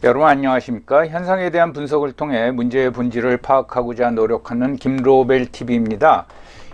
여러분 안녕하십니까? 현상에 대한 분석을 통해 문제의 본질을 파악하고자 노력하는 김로벨TV입니다.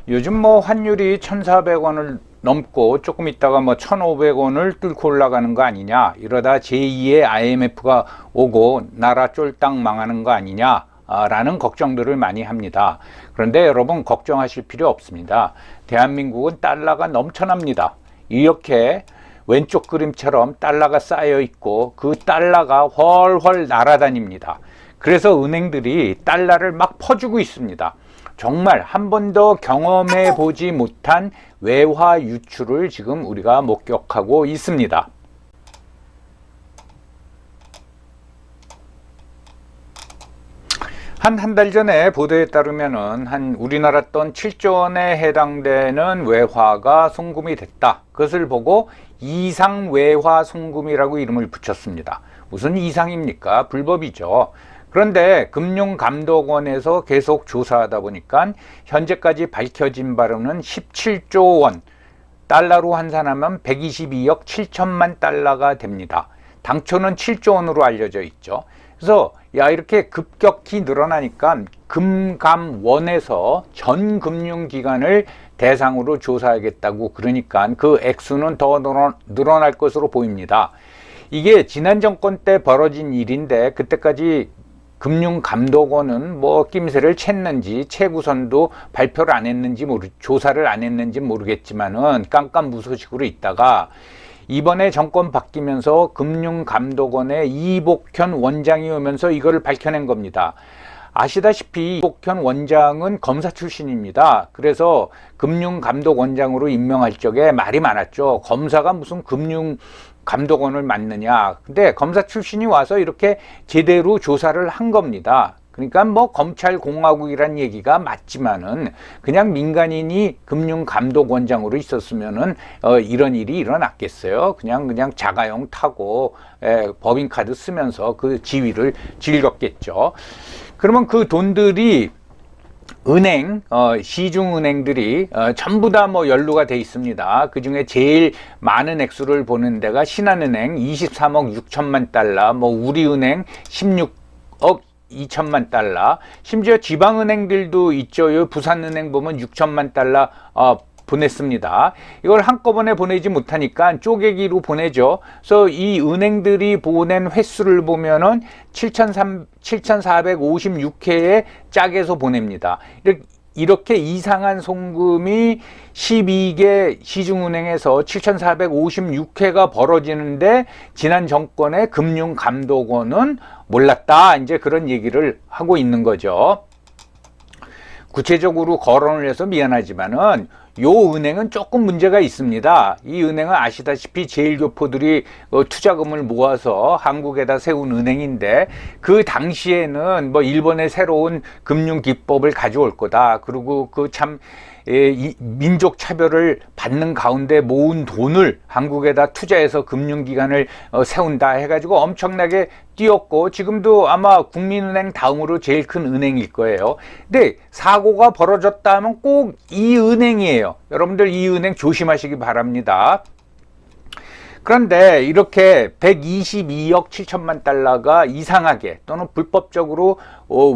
요즘 환율이 1,400원을 넘고 조금 있다가 1,500원을 뚫고 올라가는 거 아니냐, 이러다 제2의 IMF가 오고 나라 쫄딱 망하는 거 아니냐 라는 걱정들을 많이 합니다. 그런데 여러분 걱정하실 필요 없습니다. 대한민국은 달러가 넘쳐납니다. 이렇게 왼쪽 그림처럼 달러가 쌓여 있고 그 달러가 훨훨 날아다닙니다. 그래서 은행들이 달러를 막 퍼주고 있습니다. 정말 한 번도 경험해 보지 못한 외화 유출을 지금 우리가 목격하고 있습니다. 한 달 전에 보도에 따르면은 우리나라 돈 7조 원에 해당되는 외화가 송금이 됐다. 그것을 보고 이상 외화 송금이라고 이름을 붙였습니다. 무슨 이상입니까? 불법이죠. 그런데 금융감독원에서 계속 조사하다 보니까 현재까지 밝혀진 바로는 17조 원, 달러로 환산하면 122억 7천만 달러가 됩니다. 당초는 7조 원으로 알려져 있죠. 그래서 이렇게 급격히 늘어나니까 금감원에서 전 금융기관을 대상으로 조사하겠다고 그러니까 그 액수는 더 늘어날 것으로 보입니다. 이게 지난 정권 때 벌어진 일인데 그때까지 금융감독원은 낌새를 챘는지 채구선도 발표를 안 했는지 조사를 안 했는지 모르겠지만은 깜깜무소식으로 있다가 이번에 정권 바뀌면서 금융감독원에 이복현 원장이 오면서 이거를 밝혀낸 겁니다. 아시다시피 이복현 원장은 검사 출신입니다. 그래서 금융감독원장으로 임명할 적에 말이 많았죠. 검사가 무슨 금융감독원을 맡느냐. 근데 검사 출신이 와서 이렇게 제대로 조사를 한 겁니다. 그러니까 검찰공화국이란 얘기가 맞지만은 그냥 민간인이 금융감독원장으로 있었으면은 이런 일이 일어났겠어요. 그냥 자가용 타고 법인카드 쓰면서 그 지위를 즐겼겠죠. 그러면 그 돈들이 은행, 시중은행들이 전부 다 연루가 돼 있습니다. 그 중에 제일 많은 액수를 보는 데가 신한은행 23억 6천만 달러, 우리은행 16억 2천만 달러, 심지어 지방은행들도 있죠. 부산은행 보면 6천만 달러 보냈습니다. 이걸 한꺼번에 보내지 못하니까 쪼개기로 보내죠. 그래서 이 은행들이 보낸 횟수를 보면은 7,456회에 짝에서 보냅니다. 이렇게 이상한 송금이 12개 시중은행에서 7,456회가 벌어지는데 지난 정권의 금융감독원은 몰랐다. 이제 그런 얘기를 하고 있는 거죠. 구체적으로 거론을 해서 미안하지만은 요 은행은 조금 문제가 있습니다. 이 은행은 아시다시피 제일교포들이 투자금을 모아서 한국에다 세운 은행인데 그 당시에는 일본의 새로운 금융기법을 가져올 거다. 그리고 민족 차별을 받는 가운데 모은 돈을 한국에다 투자해서 금융기관을 세운다 해가지고 엄청나게 뛰었고 지금도 아마 국민은행 다음으로 제일 큰 은행일 거예요. 근데 사고가 벌어졌다 하면 꼭 이 은행이에요. 여러분들 이 은행 조심하시기 바랍니다. 그런데 이렇게 122억 7천만 달러가 이상하게 또는 불법적으로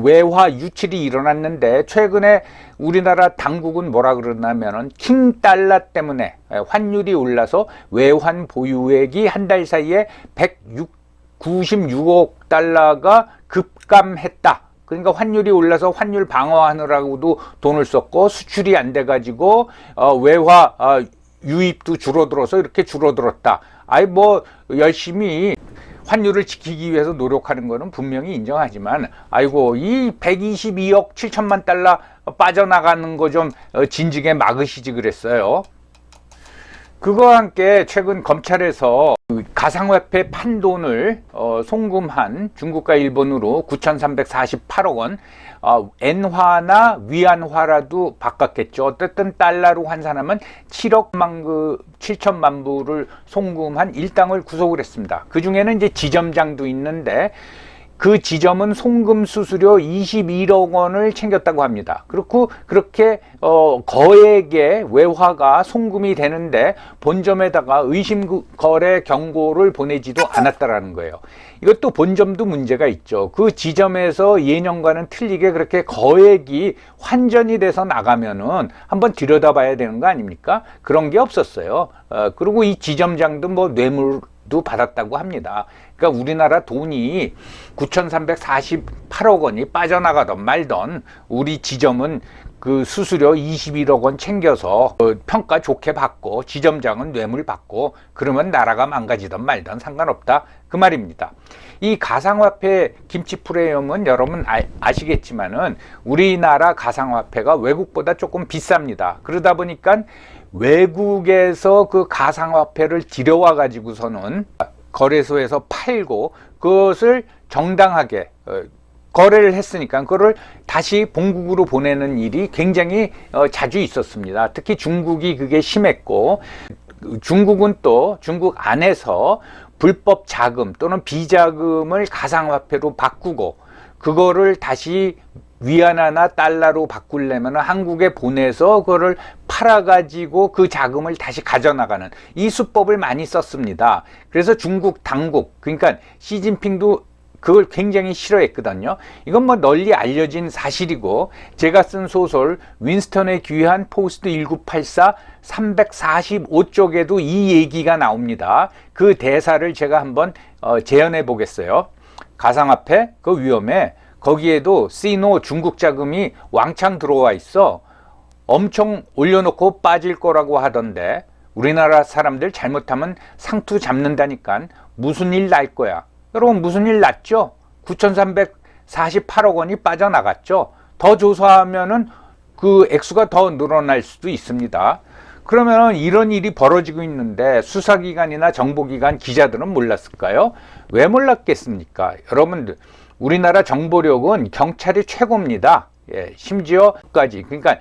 외화 유출이 일어났는데 최근에 우리나라 당국은 뭐라 그러냐면은 킹달러 때문에 환율이 올라서 외환 보유액이 한 달 사이에 196억 달러가 급감했다. 그러니까 환율이 올라서 환율 방어하느라고도 돈을 썼고 수출이 안 돼가지고 외화 유입도 줄어들어서 이렇게 줄어들었다. 열심히 환율을 지키기 위해서 노력하는 거는 분명히 인정하지만 이 122억 7천만 달러 빠져나가는 거 좀 진즉에 막으시지 그랬어요. 그거와 함께 최근 검찰에서 가상화폐 판돈을 송금한 중국과 일본으로 9,348억 원, 엔화나 위안화라도 바꿨겠죠. 어쨌든 달러로 환산하면 7억 7천만 부를 송금한 일당을 구속을 했습니다. 그 중에는 이제 지점장도 있는데 그 지점은 송금 수수료 21억 원을 챙겼다고 합니다. 그렇고 그렇게 거액의 외화가 송금이 되는데 본점에다가 의심 거래 경고를 보내지도 않았다라는 거예요. 이것도 본점도 문제가 있죠. 그 지점에서 예년과는 틀리게 그렇게 거액이 환전이 돼서 나가면은 한번 들여다봐야 되는 거 아닙니까? 그런 게 없었어요. 그리고 이 지점장도 뭐 뇌물도 받았다고 합니다. 그러니까 우리나라 돈이 9,348억 원이 빠져나가던 말던 우리 지점은 그 수수료 21억 원 챙겨서 평가 좋게 받고 지점장은 뇌물 받고 그러면 나라가 망가지던 말던 상관없다 그 말입니다. 이 가상화폐 김치프레임은 여러분 아시겠지만은 우리나라 가상화폐가 외국보다 조금 비쌉니다. 그러다 보니까 외국에서 그 가상화폐를 들여와 가지고서는 거래소에서 팔고 그것을 정당하게 거래를 했으니까 그거를 다시 본국으로 보내는 일이 굉장히 자주 있었습니다. 특히 중국이 그게 심했고 중국은 또 중국 안에서 불법 자금 또는 비자금을 가상화폐로 바꾸고 그거를 다시 위안화나 달러로 바꾸려면 한국에 보내서 그거를 팔아가지고 그 자금을 다시 가져나가는 이 수법을 많이 썼습니다. 그래서 중국 당국 그러니까 시진핑도 그걸 굉장히 싫어했거든요. 이건 뭐 널리 알려진 사실이고 제가 쓴 소설 윈스턴의 귀한 포스트 1984 345쪽에도 이 얘기가 나옵니다. 그 대사를 제가 한번 재현해 보겠어요. 가상화폐 그 위험해. 거기에도 시노 중국 자금이 왕창 들어와 있어. 엄청 올려놓고 빠질 거라고 하던데 우리나라 사람들 잘못하면 상투 잡는다니까 무슨 일 날 거야. 여러분 무슨 일 났죠? 9,348억 원이 빠져나갔죠. 더 조사하면은 그 액수가 더 늘어날 수도 있습니다. 그러면 이런 일이 벌어지고 있는데 수사기관이나 정보기관 기자들은 몰랐을까요? 왜 몰랐겠습니까? 여러분들 우리나라 정보력은 경찰이 최고입니다. 예, 심지어까지 그러니까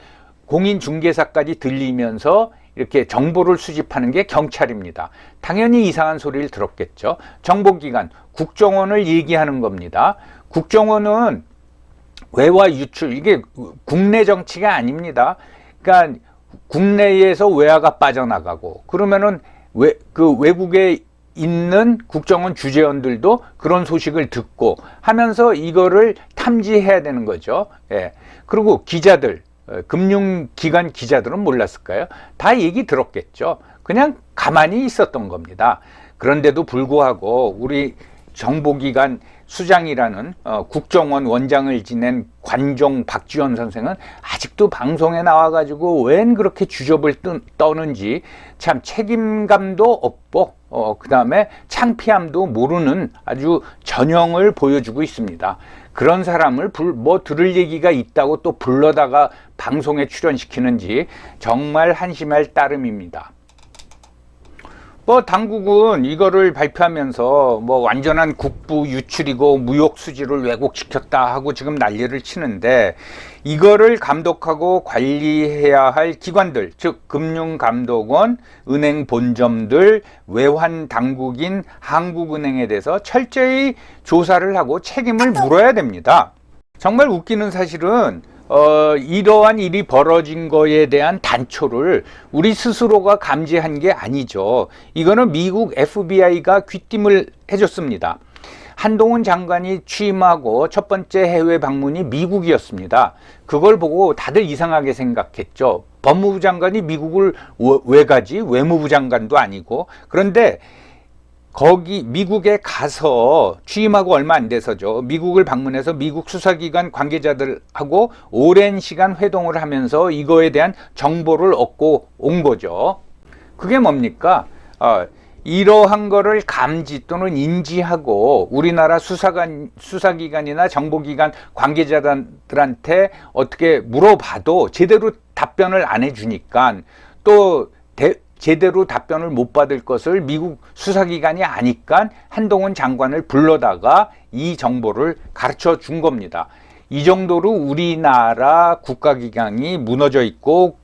공인중개사까지 들리면서 이렇게 정보를 수집하는 게 경찰입니다. 당연히 이상한 소리를 들었겠죠. 정보기관, 국정원을 얘기하는 겁니다. 국정원은 외화 유출, 이게 국내 정치가 아닙니다. 그러니까 국내에서 외화가 빠져나가고 그러면은 그 외국에 있는 국정원 주재원들도 그런 소식을 듣고 하면서 이거를 탐지해야 되는 거죠. 예. 그리고 기자들, 금융기관 기자들은 몰랐을까요? 다 얘기 들었겠죠. 그냥 가만히 있었던 겁니다. 그런데도 불구하고 우리 정보기관 수장이라는 국정원 원장을 지낸 관종 박지원 선생은 아직도 방송에 나와가지고 웬 그렇게 주접을 떠는지 참 책임감도 없고 그 다음에 창피함도 모르는 아주 전형을 보여주고 있습니다. 그런 사람을 뭐 들을 얘기가 있다고 또 불러다가 방송에 출연시키는지 정말 한심할 따름입니다. 뭐 당국은 이거를 발표하면서 뭐 완전한 국부 유출이고 무역 수지를 왜곡시켰다 하고 지금 난리를 치는데 이거를 감독하고 관리해야 할 기관들, 즉 금융감독원, 은행 본점들, 외환 당국인 한국은행에 대해서 철저히 조사를 하고 책임을 물어야 됩니다. 정말 웃기는 사실은 이러한 일이 벌어진 거에 대한 단초를 우리 스스로가 감지한 게 아니죠. 이거는 미국 FBI가 귀띔을 해줬습니다. 한동훈 장관이 취임하고 첫 번째 해외 방문이 미국이었습니다. 그걸 보고 다들 이상하게 생각했죠. 법무부 장관이 미국을 왜 가지? 외무부 장관도 아니고. 그런데 거기 미국에 가서 취임하고 얼마 안 돼서죠. 미국을 방문해서 미국 수사기관 관계자들하고 오랜 시간 회동을 하면서 이거에 대한 정보를 얻고 온 거죠. 그게 뭡니까? 이러한 거를 감지 또는 인지하고 우리나라 수사기관이나 정보기관 관계자들한테 어떻게 물어봐도 제대로 답변을 안 해주니까 또 제대로 답변을 못 받을 것을 미국 수사기관이 아니까 한동훈 장관을 불러다가 이 정보를 가르쳐 준 겁니다. 이 정도로 우리나라 국가기관이 무너져 있고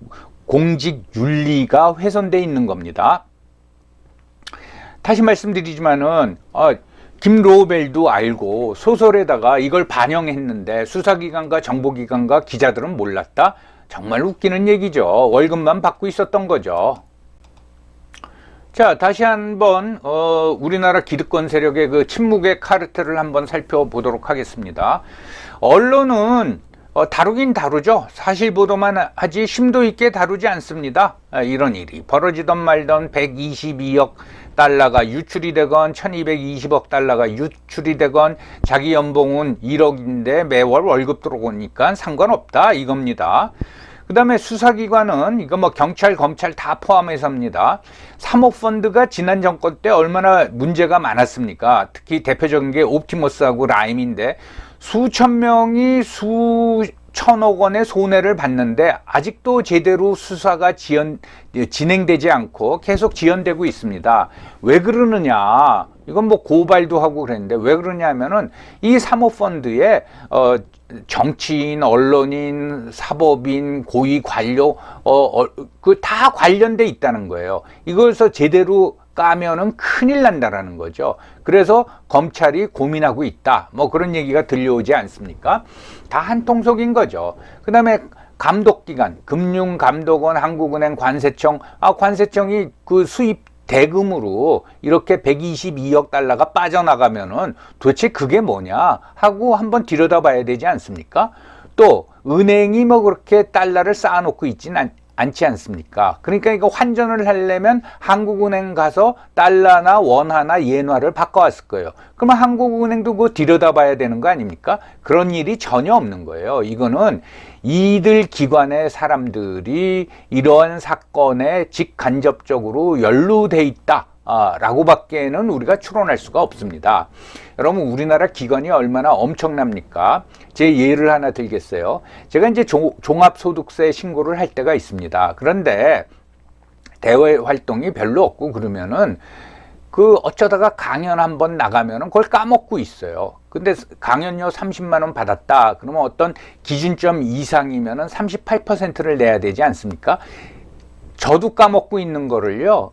공직 윤리가 훼손되어 있는 겁니다. 다시 말씀드리지만은 김로벨도 알고 소설에다가 이걸 반영했는데 수사기관과 정보기관과 기자들은 몰랐다? 정말 웃기는 얘기죠. 월급만 받고 있었던 거죠. 자, 다시 한번 우리나라 기득권 세력의 그 침묵의 카르텔을 한번 살펴보도록 하겠습니다. 언론은 다루긴 다루죠. 사실 보도만 하지 심도 있게 다루지 않습니다. 이런 일이 벌어지던 말던 122억 달러가 유출이 되건 1220억 달러가 유출이 되건 자기 연봉은 1억인데 매월 월급 들어오니까 상관없다 이겁니다. 그 다음에 수사기관은 이거 뭐 경찰, 검찰 다 포함해서입니다. 사모펀드가 지난 정권 때 얼마나 문제가 많았습니까? 특히 대표적인 게 옵티머스하고 라임인데 수천 명이 수천억 원의 손해를 봤는데 아직도 제대로 수사가 진행되지 않고 계속 지연되고 있습니다. 왜 그러느냐? 이건 뭐 고발도 하고 그랬는데 왜 그러냐 하면은 이 사모펀드에 정치인, 언론인, 사법인, 고위 관료 그 다 관련돼 있다는 거예요. 이것을 제대로 까면은 큰일 난다라는 거죠. 그래서 검찰이 고민하고 있다. 뭐 그런 얘기가 들려오지 않습니까? 다 한통속인 거죠. 그 다음에 감독기관, 금융감독원, 한국은행, 관세청, 관세청이 그 수입 대금으로 이렇게 122억 달러가 빠져나가면은 도대체 그게 뭐냐 하고 한번 들여다봐야 되지 않습니까? 또 은행이 뭐 그렇게 달러를 쌓아놓고 있지는 않지 않습니까? 그러니까 이거 환전을 하려면 한국은행 가서 달러나 원화나 예화를 바꿔왔을 거예요. 그러면 한국은행도 그거 들여다봐야 되는 거 아닙니까? 그런 일이 전혀 없는 거예요. 이거는 이들 기관의 사람들이 이러한 사건에 직간접적으로 연루돼 있다 라고 밖에는 우리가 추론할 수가 없습니다. 여러분 우리나라 기관이 얼마나 엄청납니까? 제 예를 하나 들겠어요. 제가 이제 종합소득세 신고를 할 때가 있습니다. 그런데 대외 활동이 별로 없고 그러면은 그 어쩌다가 강연 한번 나가면은 그걸 까먹고 있어요. 근데 강연료 30만 원 받았다. 그러면 어떤 기준점 이상이면은 38%를 내야 되지 않습니까? 저도 까먹고 있는 거를요.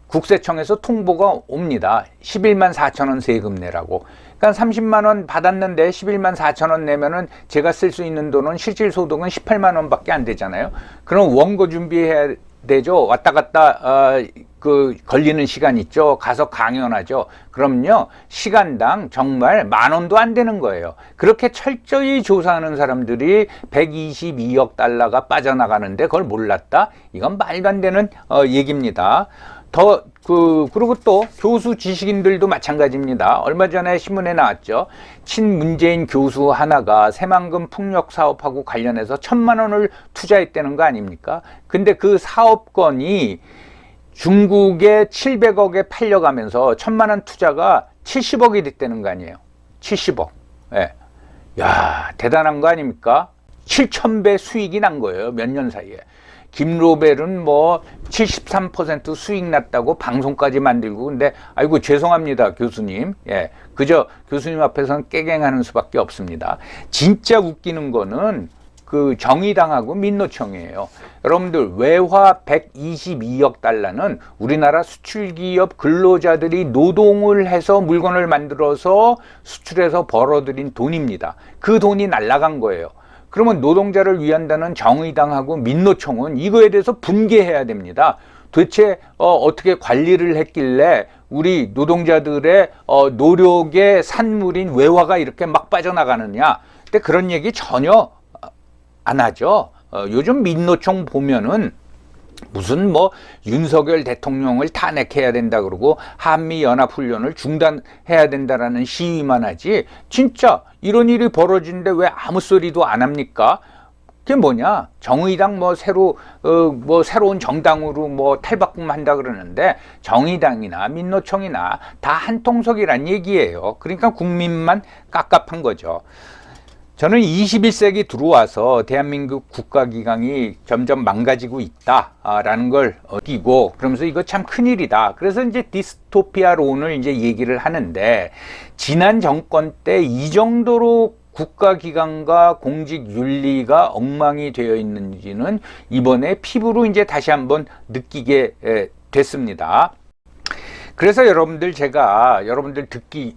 국세청에서 통보가 옵니다. 11만 4천 원 세금 내라고. 그러니까 30만 원 받았는데 11만 4천 원 내면은 제가 쓸 수 있는 돈은 실질 소득은 18만 원밖에 안 되잖아요. 그럼 원고 준비해야 되죠. 왔다 갔다 그 걸리는 시간 있죠. 가서 강연하죠. 그럼요 시간당 정말 10,000원도 안 되는 거예요. 그렇게 철저히 조사하는 사람들이 122억 달러가 빠져나가는데 그걸 몰랐다? 이건 말도 안 되는 얘기입니다. 그리고 또 교수 지식인들도 마찬가지입니다. 얼마 전에 신문에 나왔죠. 친문재인 교수 하나가 새만금 풍력 사업하고 관련해서 1,000만 원을 투자했다는 거 아닙니까? 근데 그 사업권이 중국에 700억에 팔려가면서 1,000만 원 투자가 70억이 됐다는 거 아니에요. 70억. 예. 야, 대단한 거 아닙니까? 7,000배 수익이 난 거예요. 몇 년 사이에. 김로벨은 뭐 73% 수익 났다고 방송까지 만들고 근데 아이고 죄송합니다 교수님. 예, 그저 교수님 앞에서는 깨갱하는 수밖에 없습니다. 진짜 웃기는 거는 그 정의당하고 민노총이에요. 여러분들 외화 122억 달러는 우리나라 수출기업 근로자들이 노동을 해서 물건을 만들어서 수출해서 벌어들인 돈입니다. 그 돈이 날아간 거예요. 그러면 노동자를 위한다는 정의당하고 민노총은 이거에 대해서 분개해야 됩니다. 도대체 어떻게 관리를 했길래 우리 노동자들의 노력의 산물인 외화가 이렇게 막 빠져나가느냐. 근데 그런 얘기 전혀 안 하죠. 요즘 민노총 보면은 무슨 뭐 윤석열 대통령을 탄핵해야 된다 그러고 한미연합훈련을 중단해야 된다라는 시위만 하지 진짜 이런 일이 벌어지는데 왜 아무 소리도 안 합니까? 그게 뭐냐? 정의당 뭐 새로운 정당으로 뭐 탈바꿈한다 그러는데 정의당이나 민노총이나 다 한통속이란 얘기예요. 그러니까 국민만 깝깝한 거죠. 저는 21세기 들어와서 대한민국 국가기강이 점점 망가지고 있다라는 걸 느끼고 그러면서 이거 참 큰일이다. 그래서 이제 디스토피아론을 이제 얘기를 하는데 지난 정권 때 이 정도로 국가기관과 공직윤리가 엉망이 되어 있는지는 이번에 피부로 이제 다시 한번 느끼게 됐습니다. 그래서 제가 여러분들 듣기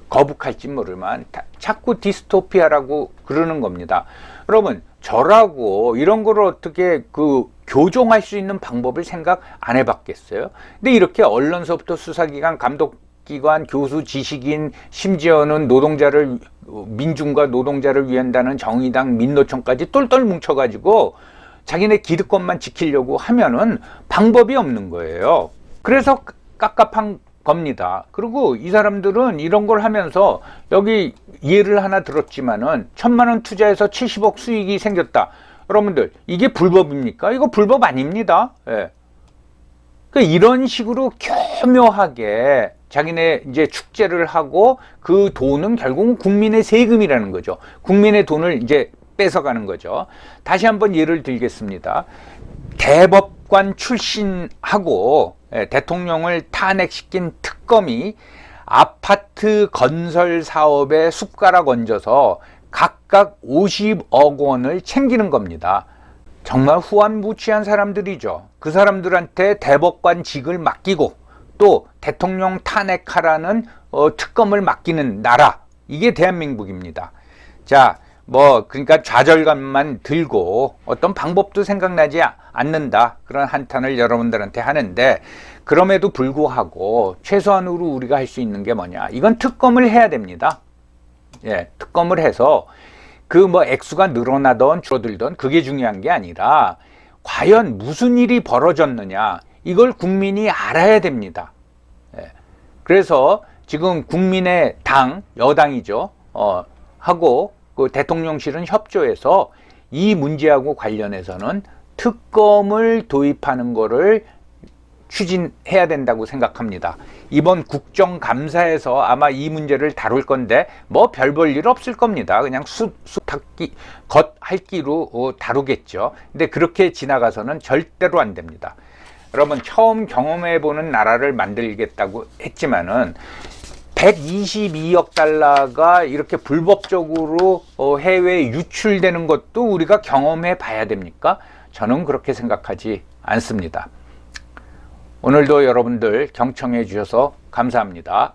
거북할지 모르지만 자꾸 디스토피아라고 그러는 겁니다. 여러분, 저라고 이런 걸 어떻게 교정할 수 있는 방법을 생각 안 해봤겠어요? 근데 이렇게 언론서부터 수사기관, 감독기관, 교수, 지식인, 심지어는 민중과 노동자를 위한다는 정의당, 민노총까지 똘똘 뭉쳐가지고 자기네 기득권만 지키려고 하면은 방법이 없는 거예요. 그래서 깝깝한 겁니다. 그리고 이 사람들은 이런 걸 하면서, 여기 예를 하나 들었지만은 1,000만 원 투자해서 70억 수익이 생겼다. 여러분들, 이게 불법입니까? 이거 불법 아닙니다. 예. 그러니까 이런 식으로 교묘하게 자기네 이제 축제를 하고, 그 돈은 결국은 국민의 세금이라는 거죠. 국민의 돈을 이제 뺏어가는 거죠. 다시 한번 예를 들겠습니다. 대법관 출신하고 대통령을 탄핵시킨 특검이 아파트 건설 사업에 숟가락 얹어서 각각 50억 원을 챙기는 겁니다. 정말 후한무치한 사람들이죠. 그 사람들한테 대법관직을 맡기고 또 대통령 탄핵하라는 특검을 맡기는 나라, 이게 대한민국입니다. 자, 그러니까 좌절감만 들고 어떤 방법도 생각나지 않는다, 그런 한탄을 여러분들한테 하는데, 그럼에도 불구하고 최소한으로 우리가 할 수 있는 게 뭐냐, 이건 특검을 해야 됩니다. 예, 특검을 해서 액수가 늘어나던 줄어들던 그게 중요한 게 아니라, 과연 무슨 일이 벌어졌느냐, 이걸 국민이 알아야 됩니다. 예, 그래서 지금 국민의 당, 여당이죠, 하고 대통령실은 협조해서 이 문제하고 관련해서는 특검을 도입하는 거를 추진해야 된다고 생각합니다. 이번 국정감사에서 아마 이 문제를 다룰 건데 별 볼 일 없을 겁니다. 그냥 겉핥기로 다루겠죠. 근데 그렇게 지나가서는 절대로 안 됩니다. 여러분, 처음 경험해보는 나라를 만들겠다고 했지만은 122억 달러가 이렇게 불법적으로 해외에 유출되는 것도 우리가 경험해 봐야 됩니까? 저는 그렇게 생각하지 않습니다. 오늘도 여러분들 경청해 주셔서 감사합니다.